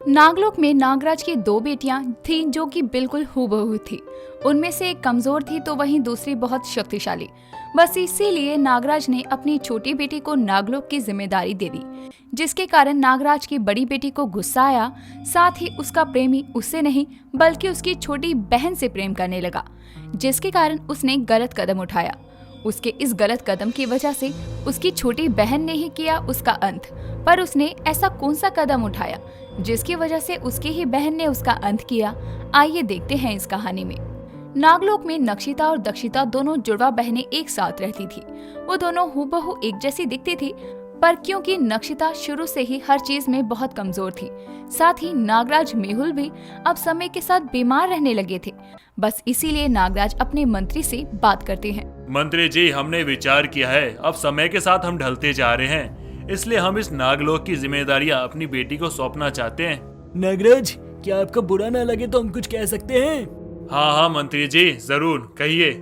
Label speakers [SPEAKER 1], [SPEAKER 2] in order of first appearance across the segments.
[SPEAKER 1] नागलोक में नागराज की दो बेटियां थीं जो कि बिल्कुल हूबहू थी। उनमें से एक कमजोर थी तो वहीं दूसरी बहुत शक्तिशाली। बस इसीलिए नागराज ने अपनी छोटी बेटी को नागलोक की जिम्मेदारी दे दी, जिसके कारण नागराज की बड़ी बेटी को गुस्सा आया। साथ ही उसका प्रेमी उससे नहीं बल्कि उसकी छोटी बहन से प्रेम करने लगा, जिसके कारण उसने गलत कदम उठाया। उसके इस गलत कदम की वजह से उसकी छोटी बहन ने ही किया उसका अंत। पर उसने ऐसा कौन सा कदम उठाया जिसकी वजह से उसकी ही बहन ने उसका अंत किया? आइए देखते हैं इस कहानी में। नागलोक में नक्षिता और दक्षिता दोनों जुड़वा बहनें एक साथ रहती थी। वो दोनों हूबहू एक जैसी दिखती थी, पर क्योंकि नक्षिता शुरू से ही हर चीज में बहुत कमजोर थी, साथ ही नागराज मेहुल भी अब समय के साथ बीमार रहने लगे थे। बस इसीलिए नागराज अपने मंत्री से बात करते हैं।
[SPEAKER 2] मंत्री जी, हमने विचार किया है, अब समय के साथ हम ढलते जा रहे हैं, इसलिए हम इस नागलोक की जिम्मेदारियां अपनी बेटी को सौंपना चाहते हैं।
[SPEAKER 3] नागराज, क्या आपको बुरा ना लगे तो हम कुछ कह सकते हैं?
[SPEAKER 2] हाँ हाँ मंत्री जी, जरूर कहिए।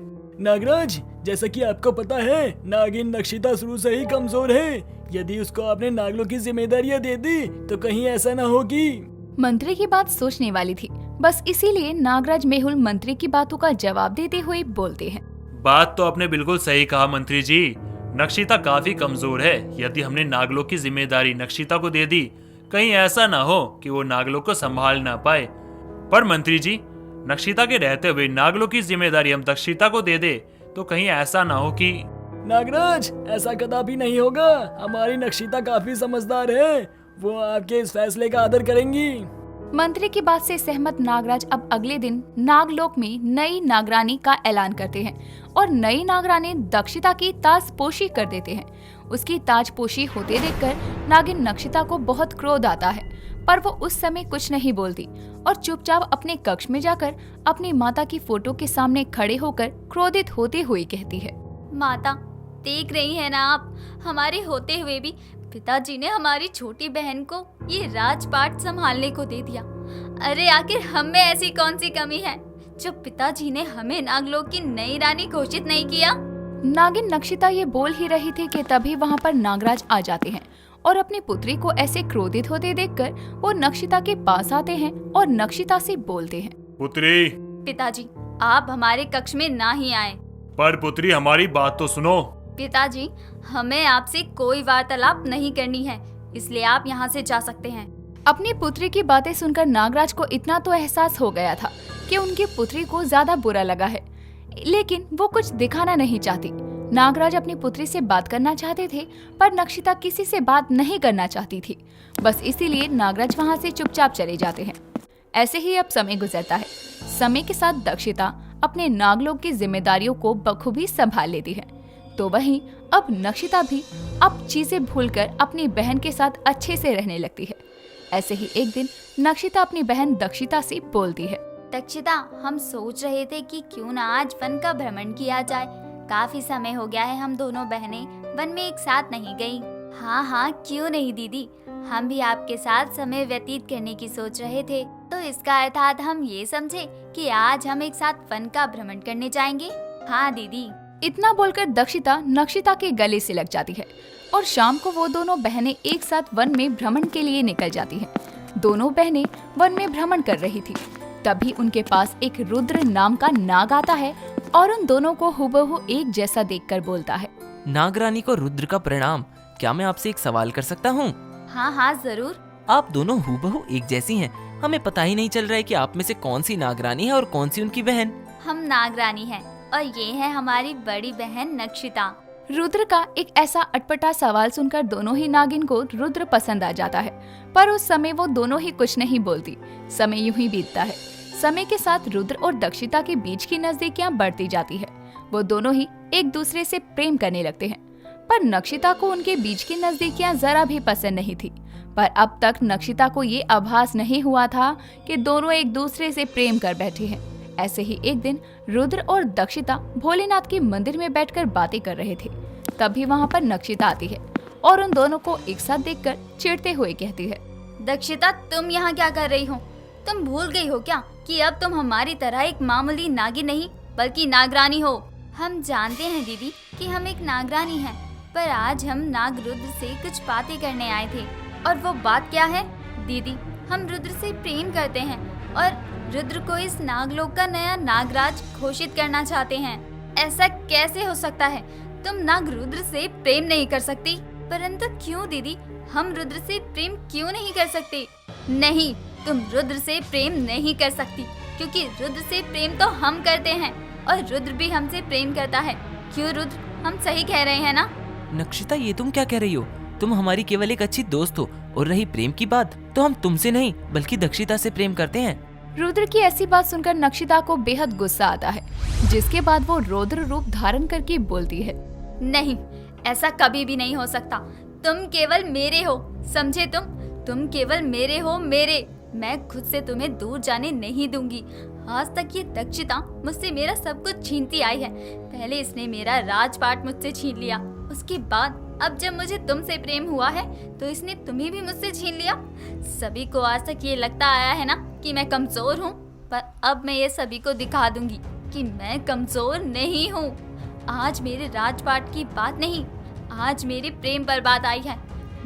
[SPEAKER 3] नागराज, जैसा कि आपको पता है, नागिन नक्षिता शुरू से ही कमजोर है। यदि उसको आपने नागलोक की जिम्मेदारियां दे दी तो कहीं ऐसा ना हो कि।
[SPEAKER 1] मंत्री की बात सोचने वाली थी। बस इसीलिए नागराज मेहुल मंत्री की बातों का जवाब देते हुए बोलते हैं।
[SPEAKER 2] बात तो आपने बिल्कुल सही कहा मंत्री जी, नक्षिता काफी कमजोर है। यदि हमने नागलोक की जिम्मेदारी नक्षिता को दे दी, कहीं ऐसा ना हो कि वो नागलोक को संभाल ना पाए। पर मंत्री जी, नक्षिता के रहते हुए नागलोक की जिम्मेदारी हम दक्षिता को दे दे तो कहीं ऐसा ना हो कि।
[SPEAKER 3] नागराज, ऐसा कदापि नहीं होगा। हमारी नक्षिता काफी समझदार है, वो आपके इस फैसले का आदर करेंगी।
[SPEAKER 1] मंत्री की बात से सहमत नागराज अब अगले दिन नागलोक में नई नागरानी का ऐलान करते हैं और नई नागरानी दक्षिता की ताजपोशी कर देते हैं। उसकी ताजपोशी होते देखकर नागिन नक्षिता को बहुत क्रोध आता है, पर वो उस समय कुछ नहीं बोलती और चुपचाप अपने कक्ष में जाकर अपनी माता की फोटो के सामने खड़े होकर क्रोधित होते हुए कहती है।
[SPEAKER 4] माता, देख रही है ना आप, हमारे होते हुए भी पिताजी ने हमारी छोटी बहन को ये राजपाट संभालने को दे दिया। अरे आखिर हम में ऐसी कौन सी कमी है जो पिताजी ने हमें नागलोक की नई रानी घोषित नहीं किया?
[SPEAKER 1] नागिन नक्षिता ये बोल ही रही थी कि तभी वहाँ पर नागराज आ जाते हैं और अपनी पुत्री को ऐसे क्रोधित होते देखकर वो नक्षिता के पास आते हैं और नक्षिता से बोलते हैं।
[SPEAKER 2] पुत्री।
[SPEAKER 4] पिताजी, आप हमारे कक्ष में ना ही आए।
[SPEAKER 2] पर पुत्री, हमारी बात तो सुनो।
[SPEAKER 4] पिताजी, हमें आपसे कोई वार्तालाप नहीं करनी है, इसलिए आप यहाँ से जा सकते हैं।
[SPEAKER 1] अपनी पुत्री की बातें सुनकर नागराज को इतना तो एहसास हो गया था कि उनकी पुत्री को ज्यादा बुरा लगा है, लेकिन वो कुछ दिखाना नहीं चाहती। नागराज अपनी पुत्री से बात करना चाहते थे, पर नक्षिता किसी से बात नहीं करना चाहती थी। बस इसीलिए नागराज वहाँ से चुपचाप चले जाते हैं। ऐसे ही अब समय गुजरता है। समय के साथ दक्षिता अपने नागलोक की जिम्मेदारियों को बखूबी संभाल लेती है, तो वहीं अब नक्षिता भी अब चीजें भूलकर अपनी बहन के साथ अच्छे से रहने लगती है। ऐसे ही एक दिन नक्षिता अपनी बहन दक्षिता से बोलती है।
[SPEAKER 4] दक्षिता, हम सोच रहे थे कि क्यों ना आज वन का भ्रमण किया जाए। काफी समय हो गया है हम दोनों बहनें वन में एक साथ नहीं गई। हाँ हाँ, क्यों नहीं दीदी, हम भी आपके साथ समय व्यतीत करने की सोच रहे थे, तो इसका अर्थात हम ये समझे कि आज हम एक साथ वन का भ्रमण करने जाएंगे। हाँ दीदी।
[SPEAKER 1] इतना बोलकर दक्षिता नक्षिता के गले से लग जाती है और शाम को वो दोनों बहनें एक साथ वन में भ्रमण के लिए निकल जाती हैं। दोनों बहनें वन में भ्रमण कर रही थी, तभी उनके पास एक रुद्र नाम का नाग आता है और उन दोनों को हुबहू एक जैसा देखकर बोलता है।
[SPEAKER 5] नागरानी को रुद्र का प्रणाम। क्या मैं आपसे एक सवाल कर सकता हूँ?
[SPEAKER 4] हाँ हाँ जरूर।
[SPEAKER 5] आप दोनों हुबहू एक जैसी हैं। हमें पता ही नहीं चल रहा है कि आप में से कौन सी नागरानी है और कौन सी उनकी बहन।
[SPEAKER 4] हम नागरानी हैं और ये है हमारी बड़ी बहन नक्षिता।
[SPEAKER 1] रुद्र का एक ऐसा अटपटा सवाल सुनकर दोनों ही नागिन को रुद्र पसंद आ जाता है, पर उस समय वो दोनों ही कुछ नहीं बोलती। समय यूं ही बीतता है। समय के साथ रुद्र और दक्षिता के बीच की नजदीकियां बढ़ती जाती है। वो दोनों ही एक दूसरे से प्रेम करने लगते हैं, पर नक्षिता को उनके बीच की नजदीकियां जरा भी पसंद नहीं थी। पर अब तक नक्षिता को ये आभास नहीं हुआ था कि दोनों एक दूसरे से प्रेम कर बैठे हैं। ऐसे ही एक दिन रुद्र और दक्षिता भोलेनाथ के मंदिर में बैठकर बातें कर रहे थे। तभी वहाँ पर नक्षिता आती है और उन दोनों को एक साथ देखकर चिढ़ते हुए कहती है।
[SPEAKER 4] दक्षिता, तुम यहाँ क्या कर रही हो? तुम भूल गई हो क्या कि अब तुम हमारी तरह एक मामूली नागिन नहीं बल्कि नागरानी हो। हम जानते हैं दीदी कि हम एक नागरानी हैं, पर आज हम नागरुद्र से कुछ बातें करने आए थे। और वो बात क्या है? दीदी, हम रुद्र से प्रेम करते हैं और रुद्र को इस नागलोक का नया नागराज घोषित करना चाहते हैं। ऐसा कैसे हो सकता है? तुम नाग रुद्र से प्रेम नहीं कर सकती। परंतु क्यों दीदी, हम रुद्र से प्रेम क्यों नहीं कर सकते? नहीं, तुम रुद्र से प्रेम नहीं कर सकती, क्योंकि रुद्र से प्रेम तो हम करते हैं और रुद्र भी हमसे प्रेम करता है। क्यों रुद्र, हम सही कह रहे हैं ना?
[SPEAKER 5] नक्षिता, ये तुम क्या कह रही हो? तुम हमारी केवल एक अच्छी दोस्त हो, और रही प्रेम की बात, तो हम तुमसे नहीं बल्कि दक्षिता से प्रेम करते हैं।
[SPEAKER 1] रुद्र की ऐसी बात सुनकर नक्षिता को बेहद गुस्सा आता है, जिसके बाद वो रौद्र रूप धारण करके बोलती है,
[SPEAKER 4] नहीं, ऐसा कभी भी नहीं हो सकता। तुम केवल मेरे हो, समझे? तुम केवल मेरे हो, मेरे। मैं खुद से तुम्हें दूर जाने नहीं दूंगी। आज तक ये दक्षिता मुझसे मेरा सब कुछ छीनती आई है। पहले इसने मेरा राजपाट मुझसे छीन लिया, उसके बाद अब जब मुझे तुमसे प्रेम हुआ है तो इसने तुम्हें भी मुझसे छीन लिया। सभी को आज तक ये लगता आया है ना कि मैं कमजोर हूँ, पर अब मैं ये सभी को दिखा दूंगी कि मैं कमजोर नहीं हूँ। आज मेरे राजपाट की बात नहीं, आज मेरे प्रेम पर बात आई है।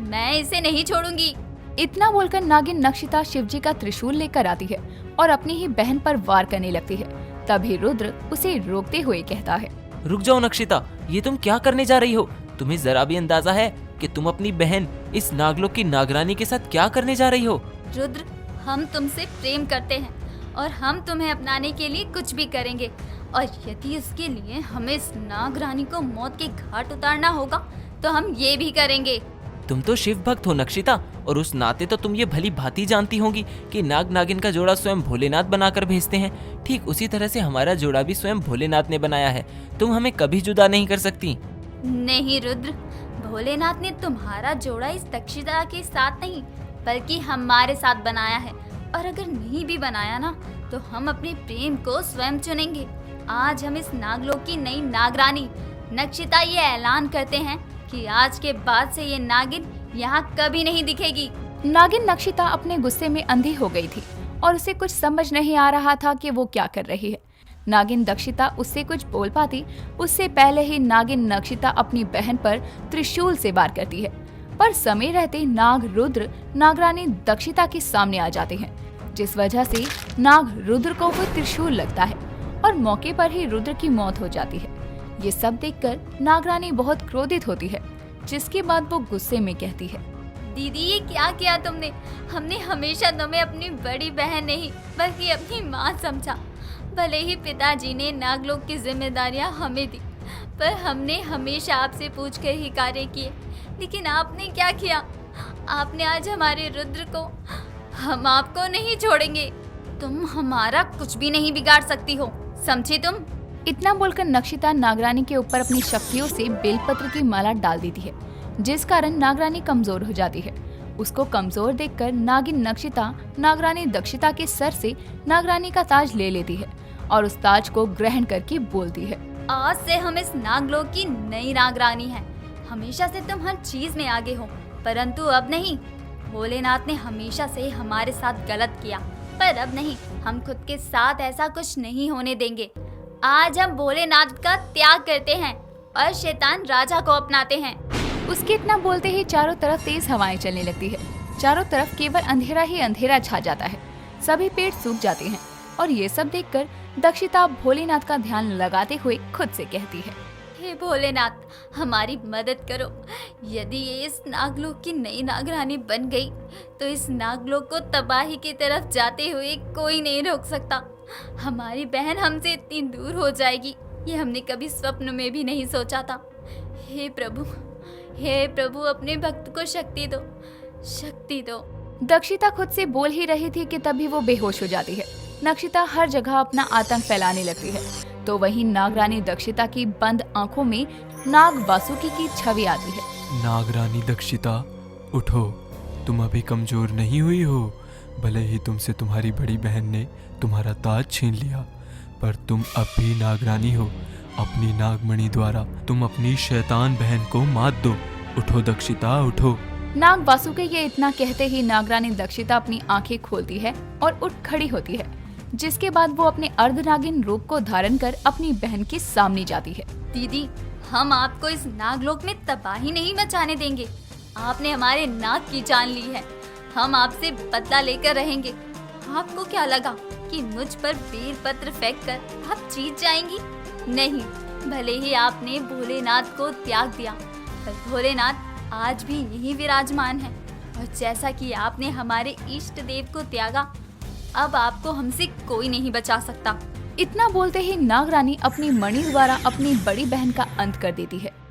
[SPEAKER 4] मैं इसे नहीं छोड़ूंगी।
[SPEAKER 1] इतना बोलकर नागिन नक्षिता शिवजी का त्रिशूल लेकर आती है और अपनी ही बहन पर वार करने लगती है। तभी रुद्र उसे रोकते हुए कहता है,
[SPEAKER 5] रुक जाओ नक्षिता, ये तुम क्या करने जा रही हो? तुम्हें जरा भी अंदाजा है कि तुम अपनी बहन इस नागलोक की नागरानी के साथ क्या करने जा रही हो?
[SPEAKER 4] रुद्र, हम तुमसे प्रेम करते हैं और हम तुम्हें अपनाने के लिए कुछ भी करेंगे, और यदि उसके लिए हमें इस नागरानी को मौत के घाट उतारना होगा तो हम ये भी करेंगे।
[SPEAKER 5] तुम तो शिव भक्त हो नक्षिता, और उस नाते तो तुम ये भली भांति जानती होंगी कि नाग नागिन का जोड़ा स्वयं भोलेनाथ बनाकर भेजते हैं। ठीक उसी तरह से हमारा जोड़ा भी स्वयं भोलेनाथ ने बनाया है। तुम हमें कभी जुदा नहीं कर सकती।
[SPEAKER 4] नहीं रुद्र, भोलेनाथ ने तुम्हारा जोड़ा इस दक्षिता के साथ नहीं बल्कि हमारे साथ बनाया है, और अगर नहीं भी बनाया ना तो हम अपने प्रेम को स्वयं चुनेंगे। आज हम इस नागलोक की नई नागरानी नक्षिता ये ऐलान करते हैं कि आज के बाद से ये नागिन यहाँ कभी नहीं दिखेगी।
[SPEAKER 1] नागिन नक्षिता अपने गुस्से में अंधी हो गई थी और उसे कुछ समझ नहीं आ रहा था कि वो क्या कर रही है। नागिन दक्षिता उससे कुछ बोल पाती उससे पहले ही नागिन नक्षिता अपनी बहन पर त्रिशूल से वार करती है, पर समय रहते नाग रुद्र नागरानी दक्षिता के सामने आ जाते हैं, जिस वजह से नाग रुद्र को वो त्रिशूल लगता है और मौके पर ही रुद्र की मौत हो जाती है। ये सब देखकर नागरानी बहुत क्रोधित होती है, जिसके बाद वो गुस्से में कहती है,
[SPEAKER 4] दीदी ये क्या किया तुमने? हमने हमेशा तुम्हें अपनी बड़ी बहन नहीं बल्कि अपनी माँ समझा। भले ही पिताजी ने नागलोक की जिम्मेदारियां हमें दी, पर हमने हमेशा आपसे पूछकर ही कार्य किए। लेकिन आपने क्या किया? आपने आज हमारे रुद्र को, हम आपको नहीं छोड़ेंगे। तुम हमारा कुछ भी नहीं बिगाड़ सकती हो, समझी तुम?
[SPEAKER 1] इतना बोलकर नक्षिता नागरानी के ऊपर अपनी शक्तियों से बेलपत्र की माला डाल देती है, जिस कारण नागरानी कमजोर हो जाती है। उसको कमजोर देखकर नागिन नक्षिता नागरानी दक्षिता के सर से नागरानी का ताज ले लेती है और उस ताज को ग्रहण करके बोलती है,
[SPEAKER 4] आज से हम इस नागलोक की नई नागरानी हैं। हमेशा से तुम हर चीज में आगे हो, परंतु अब नहीं। भोलेनाथ ने हमेशा से हमारे साथ गलत किया, पर अब नहीं। हम खुद के साथ ऐसा कुछ नहीं होने देंगे। आज हम भोलेनाथ का त्याग करते हैं और शैतान राजा को अपनाते हैं।
[SPEAKER 1] उसके इतना बोलते ही चारों तरफ तेज हवाएं चलने लगती है। चारों तरफ केवल अंधेरा ही अंधेरा छा जाता है। सभी पेड़ सूख जाते हैं और ये सब देखकर दक्षिता भोलेनाथ का ध्यान लगाते हुए खुद से कहती है,
[SPEAKER 4] हे भोलेनाथ, हमारी मदद करो। यदि ये इस नागलोक की नई नागरानी बन गई तो इस नागलोक को तबाही की तरफ जाते हुए कोई नहीं रोक सकता। हमारी बहन हमसे इतनी दूर हो जाएगी, ये हमने कभी स्वप्न में भी नहीं सोचा था। हे प्रभु, अपने भक्त को शक्ति दो, शक्ति दो।
[SPEAKER 1] दक्षिता खुद से बोल ही रही थी कि तभी वो बेहोश हो जाती है। नक्षिता हर जगह अपना आतंक फैलाने लगती है, तो वहीं नागरानी दक्षिता की बंद आंखों में नाग वासुकी की छवि आती है।
[SPEAKER 6] नागरानी दक्षिता, उठो, तुम अभी कमजोर नहीं हुई हो। भले ही तुमसे तुम्हारी बड़ी बहन ने तुम्हारा ताज छीन लिया, पर तुम अब भी नागरानी हो। अपनी नागमणि द्वारा तुम अपनी शैतान बहन को मात दो। उठो दक्षिता, उठो।
[SPEAKER 1] नाग वासुकी ये इतना कहते ही नागरानी दक्षिता अपनी आंखें खोलती है और उठ खड़ी होती है, जिसके बाद वो अपने अर्धनागिन रूप को धारण कर अपनी बहन के सामने जाती है।
[SPEAKER 4] दीदी, हम आपको इस नागलोक में तबाही नहीं मचाने देंगे। आपने हमारे नाग की जान ली है। हम आपसे बदला लेकर रहेंगे। आपको क्या लगा कि मुझ पर बेलपत्र फेंककर आप जीत जाएंगी? नहीं, भले ही आपने भोलेनाथ को त्याग दिया, पर भोलेनाथ आज भी यहीं विराजमान है। और जैसा कि आपने हमारे इष्ट देव को त्यागा, अब आपको हमसे कोई नहीं बचा सकता।
[SPEAKER 1] इतना बोलते ही नागरानी अपनी मणि द्वारा अपनी बड़ी बहन का अंत कर देती है।